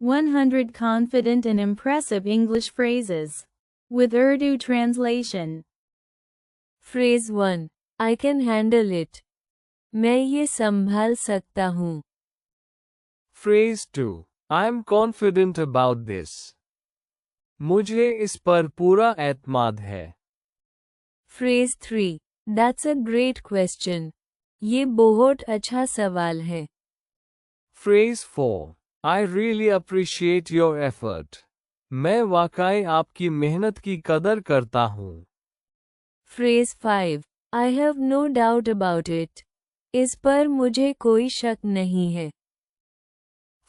100 confident and impressive English phrases. With Urdu translation. Phrase 1. I can handle it. मैं ये संभाल सकता हूँ. Phrase 2. I am confident about this. मुझे इस पर पूरा एतमाद है. Phrase 3. That's a great question. ये बहुत अच्छा सवाल है. Phrase 4. I really appreciate your effort. मैं वाकई आपकी मेहनत की कदर करता हूँ. Phrase 5. I have no doubt about it. इस पर मुझे कोई शक नहीं है.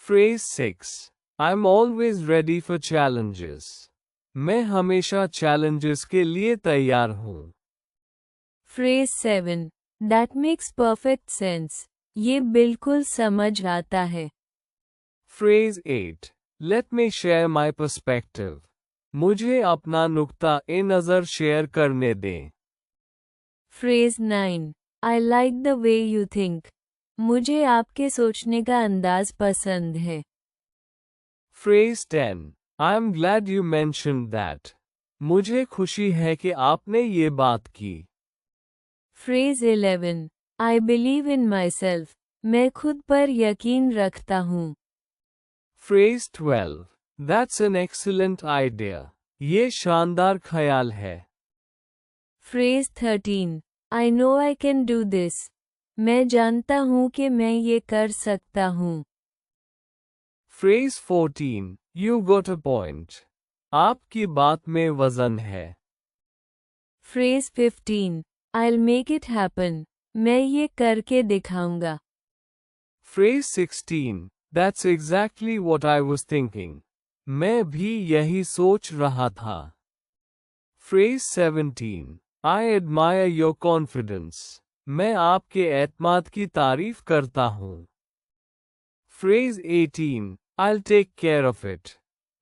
Phrase 6. I'm always ready for challenges. मैं हमेशा challenges के लिए तैयार हूँ. Phrase 7. That makes perfect sense. ये बिल्कुल समझ आता है. Phrase 8. Let me share my perspective. मुझे अपना नुक्ता-ए-नज़र शेयर करने दें. Phrase 9. I like the way you think. मुझे आपके सोचने का अंदाज पसंद है. Phrase 10. I am glad you mentioned that. मुझे खुशी है कि आपने ये बात की. Phrase 11. I believe in myself. मैं खुद पर यकीन रखता हूँ. Phrase 12. That's an excellent idea. ये शानदार ख्याल है. Phrase 13. I know I can do this. मैं जानता हूँ कि मैं ये कर सकता हूँ. Phrase 14. You got a point. आपकी बात में वजन है. Phrase 15. I'll make it happen. मैं ये करके दिखाऊंगा. Phrase 16. That's exactly what I was thinking. मैं भी यही सोच रहा था. Phrase 17. I admire your confidence. मैं आपके एतमाद की तारीफ करता हूँ. Phrase 18. I'll take care of it.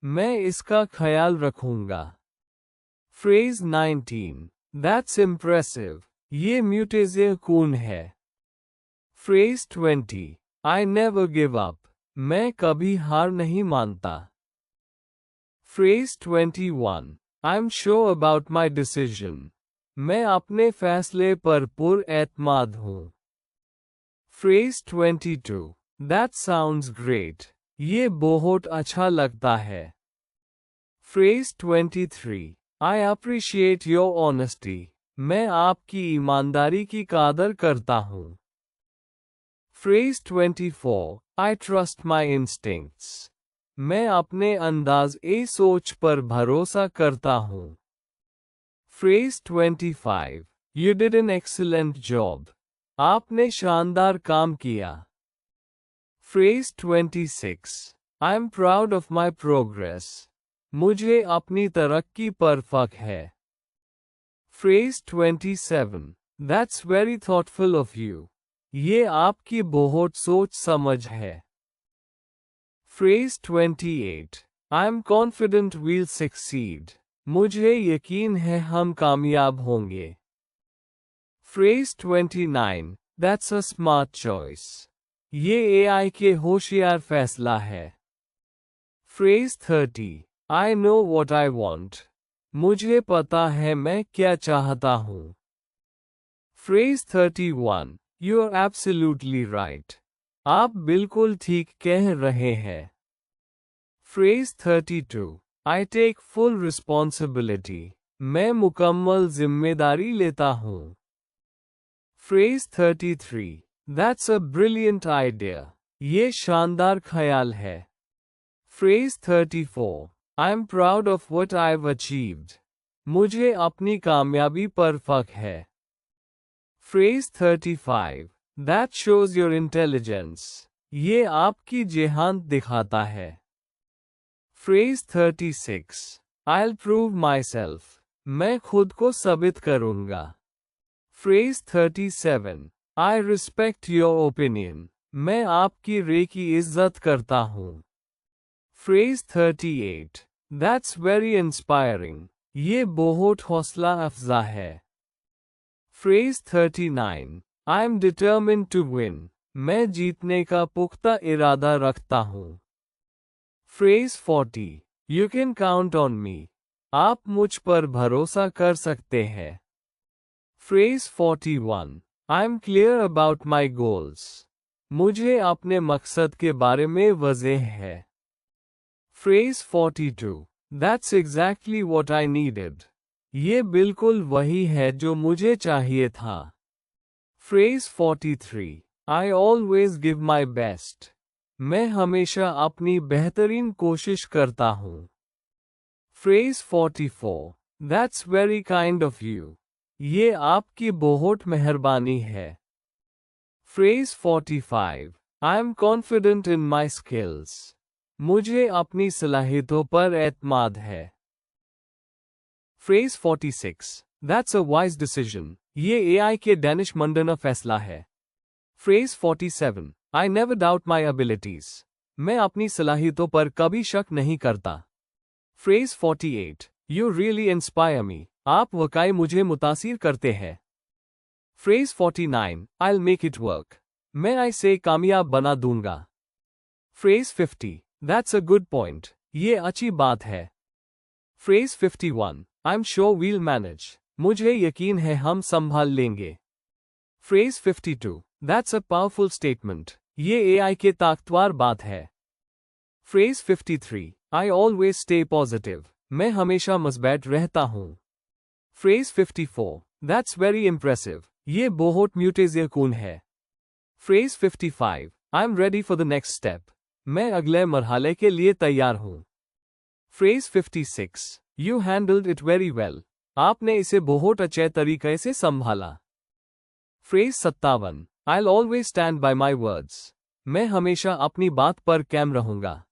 मैं इसका ख्याल रखूंगा. Phrase 19. That's impressive. ये म्यूटेज़े कून है. Phrase 20. I never give up. मैं कभी हार नहीं मानता. Phrase 21. I'm sure about my decision. मैं अपने फैसले पर पुर-एतमाद हूँ. Phrase 22. That sounds great. ये बहुत अच्छा लगता है. Phrase 23. I appreciate your honesty. मैं आपकी ईमानदारी की कदर करता हूँ. Phrase 24. I trust my instincts. मैं अपने अंदाज़-ए-सोच पर भरोसा करता हूँ. Phrase 25. You did an excellent job. आपने शानदार काम किया. Phrase 26. I am proud of my progress. मुझे अपनी तरक्की पर फ़ख्र है. Phrase 27. That's very thoughtful of you. ये आपकी बहुत सोच समझ है. Phrase 28. I'm confident we'll succeed. मुझे यकीन है हम कामयाब होंगे. Phrase 29. That's a smart choice. ये AI के होशियार फैसला है. Phrase 30. I know what I want. मुझे पता है मैं क्या चाहता हूँ. Phrase 31. You're absolutely right. आप बिल्कुल ठीक कह रहे हैं. Phrase 32. I take full responsibility. मैं मुकम्मल जिम्मेदारी लेता हूँ. Phrase 33. That's a brilliant idea. ये शानदार ख्याल है. Phrase 34. I'm proud of what I've achieved. मुझे अपनी कामयाबी पर फ़ख्र है. Phrase 35. That shows your intelligence. ये आपकी जेहानत दिखाता है. Phrase 36. I'll prove myself. मैं खुद को साबित करूँगा. Phrase 37. I respect your opinion. मैं आपकी राय की इज्जत करता हूँ. Phrase 38. That's very inspiring. ये बहुत हौसला अफजा है. Phrase 39. I'm determined to win. मैं जीतने का पुख्ता इरादा रखता हूँ. Phrase 40. You can count on me. आप मुझ पर भरोसा कर सकते हैं. Phrase 41. I'm clear about my goals. मुझे अपने मकसद के बारे में वज़ेह है. Phrase 42. That's exactly what I needed. ये बिल्कुल वही है जो मुझे चाहिए था. Phrase 43. I always give my best. मैं हमेशा अपनी बेहतरीन कोशिश करता हूँ. Phrase 44. That's very kind of you. ये आपकी बहुत मेहरबानी है. Phrase 45. I'm confident in my skills. मुझे अपनी सलाहियतों पर एतमाद है. Phrase 46. That's a wise decision. ये AI के दानिशमंदाना फैसला है. Phrase 47. I never doubt my abilities. मैं अपनी सलाहियतों पर कभी शक नहीं करता. Phrase 48. You really inspire me. आप वाकई मुझे मुतासिर करते हैं. Phrase 49. I'll make it work. मैं इसे कामयाब बना दूंगा. Phrase 50. That's a good point. ये अच्छी बात है. Phrase 51. I'm sure we'll manage. मुझे यकीन है हम संभाल लेंगे. Phrase 52. That's a powerful statement. ये AI के ताकतवर बात है. Phrase 53. I always stay positive. मैं हमेशा मस्बैट रहता हूँ. Phrase 54. That's very impressive. ये बहुत म्यूटेज़ियकून है. Phrase 55. I'm ready for the next step. मैं अगले मरहले के लिए तैयार हूँ. Phrase 56. You handled it very well. आपने इसे बहुत अच्छे तरीके से संभाला. Phrase 57. I'll always stand by my words. मैं हमेशा अपनी बात पर कायम रहूंगा.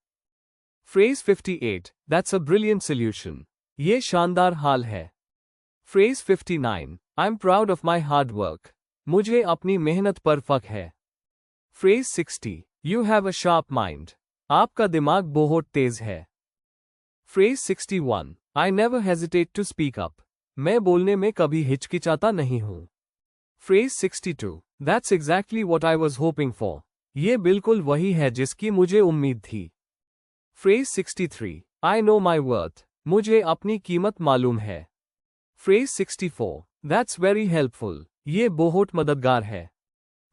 Phrase 58. That's a brilliant solution. ये शानदार हाल है. Phrase 59. I'm proud of my hard work. मुझे अपनी मेहनत पर फख्र है. Phrase 60. You have a sharp mind. आपका दिमाग बहुत तेज है. Phrase 61. I never hesitate to speak up. मैं बोलने में कभी हिचकिचाता नहीं हूँ. Phrase 62. That's exactly what I was hoping for. ये बिल्कुल वही है जिसकी मुझे उम्मीद थी. Phrase 63. I know my worth. मुझे अपनी कीमत मालूम है. Phrase 64. That's very helpful. ये बहुत मददगार है.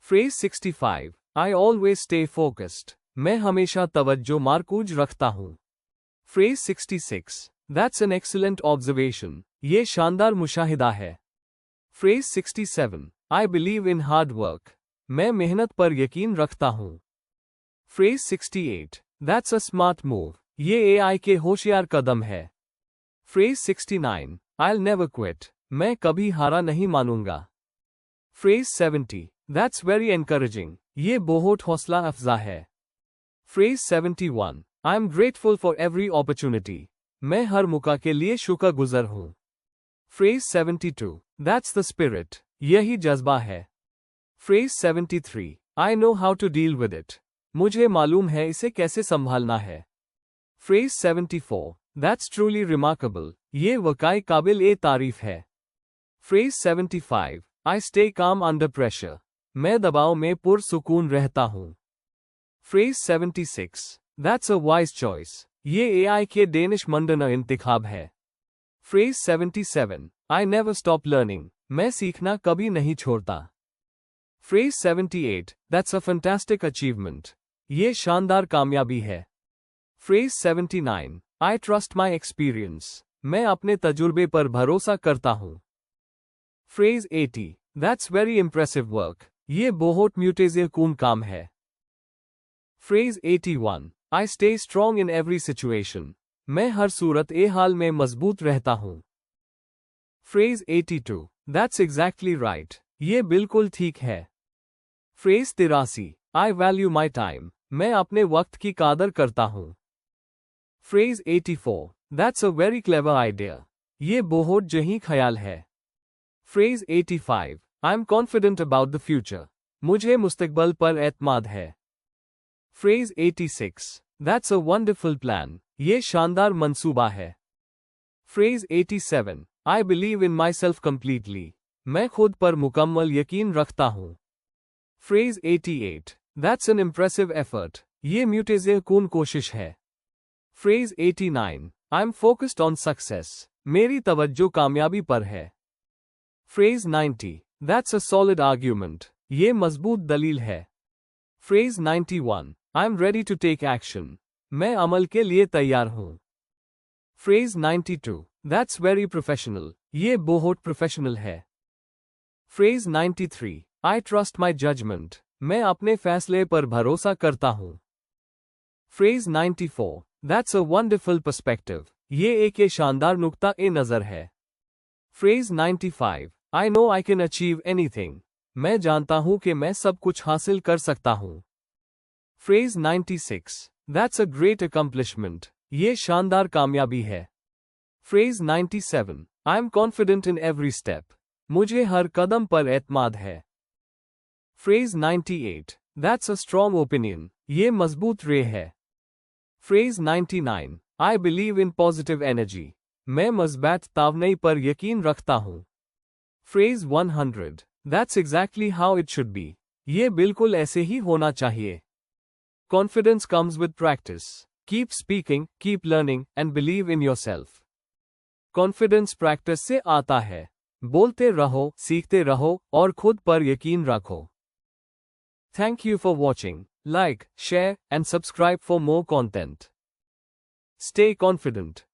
Phrase 65. I always stay focused. मैं हमेशा तवज्जो मरकूज रखता हूँ. Phrase 66. That's an excellent observation. ये शानदार मुशाहिदा है. Phrase 67. I believe in hard work. मैं मेहनत पर यकीन रखता हूँ. Phrase 68. That's a smart move. ये AI के होशियार कदम है. Phrase 69. I'll never quit. मैं कभी हारा नहीं मानूंगा. Phrase 70. That's very encouraging. ये बहुत हौसला अफजा है. Phrase 71. I'm grateful for every opportunity. मैं हर मौका के लिए शुक्रगुजार हूँ. Phrase 72. That's the spirit. यही जज्बा है. Phrase 73. I know how to deal with it. मुझे मालूम है इसे कैसे संभालना है. Phrase 74. That's truly remarkable. ये वाकई काबिल तारीफ है. Phrase 75. I stay calm under pressure. मैं दबाव में पुरसुकून रहता हूँ. Phrase 76. That's a wise choice. ये AI के दानिशमंदाना इंतखाब है. Phrase 77. I never stop learning. मैं सीखना कभी नहीं छोड़ता. Phrase 78. That's a fantastic achievement. ये शानदार कामयाबी है. Phrase 79. I trust my experience. मैं अपने तजुर्बे पर भरोसा करता हूँ. Phrase 80. That's very impressive work. ये बहुत म्यूटेज़ियकून काम है. Phrase 81. I stay strong in every situation. मैं हर सूरत हाल में मजबूत रहता हूँ. Phrase 82. That's exactly right. ये बिल्कुल ठीक है. Phrase 83. I value my time. मैं अपने वक्त की कदर करता हूँ. Phrase 84. That's a very clever idea. ये बहुत जही ख्याल है. Phrase 85. I'm confident about the future. मुझे मुस्तकबिल पर एतमाद है. Phrase 86. That's a wonderful plan. ये शानदार मंसूबा है. Phrase 87. I believe in myself completely. मैं खुद पर मुकम्मल यकीन रखता हूँ. Phrase 88. That's an impressive effort. ये म्यूटेज़ियकून कोशिश है. Phrase 89. I'm focused on success. मेरी तवज्जो कामयाबी पर है. Phrase 90. That's a solid argument. ये मजबूत दलील है. Phrase 91. I'm ready to take action. मैं अमल के लिए तैयार हूँ. Phrase 92. That's very professional. ये बहुत प्रोफेशनल है. Phrase 93. I trust my judgment. मैं अपने फैसले पर भरोसा करता हूँ. Phrase 94. That's a wonderful perspective. ये एक शानदार नुक्ता ए नज़र है. Phrase 95. I know I can achieve anything. मैं जानता हूँ कि मैं सब कुछ हासिल कर सकता हूँ. Phrase 96. That's a great accomplishment. ये शानदार कामयाबी है. Phrase 97. I'm confident in every step. मुझे हर कदम पर एतमाद है. Phrase 98. That's a strong opinion. ये मजबूत रे है. Phrase 99. I believe in positive energy. मैं मज़बूत तावनाई पर यकीन रखता हूँ. Phrase 100. That's exactly how it should be. ये बिल्कुल ऐसे ही होना चाहिए. Confidence comes with practice. Keep speaking, keep learning, and believe in yourself. Confidence practice से आता है. बोलते रहो, सीखते रहो, और खुद पर यकीन रखो. Thank you for watching. Like, share, and subscribe for more content. Stay confident.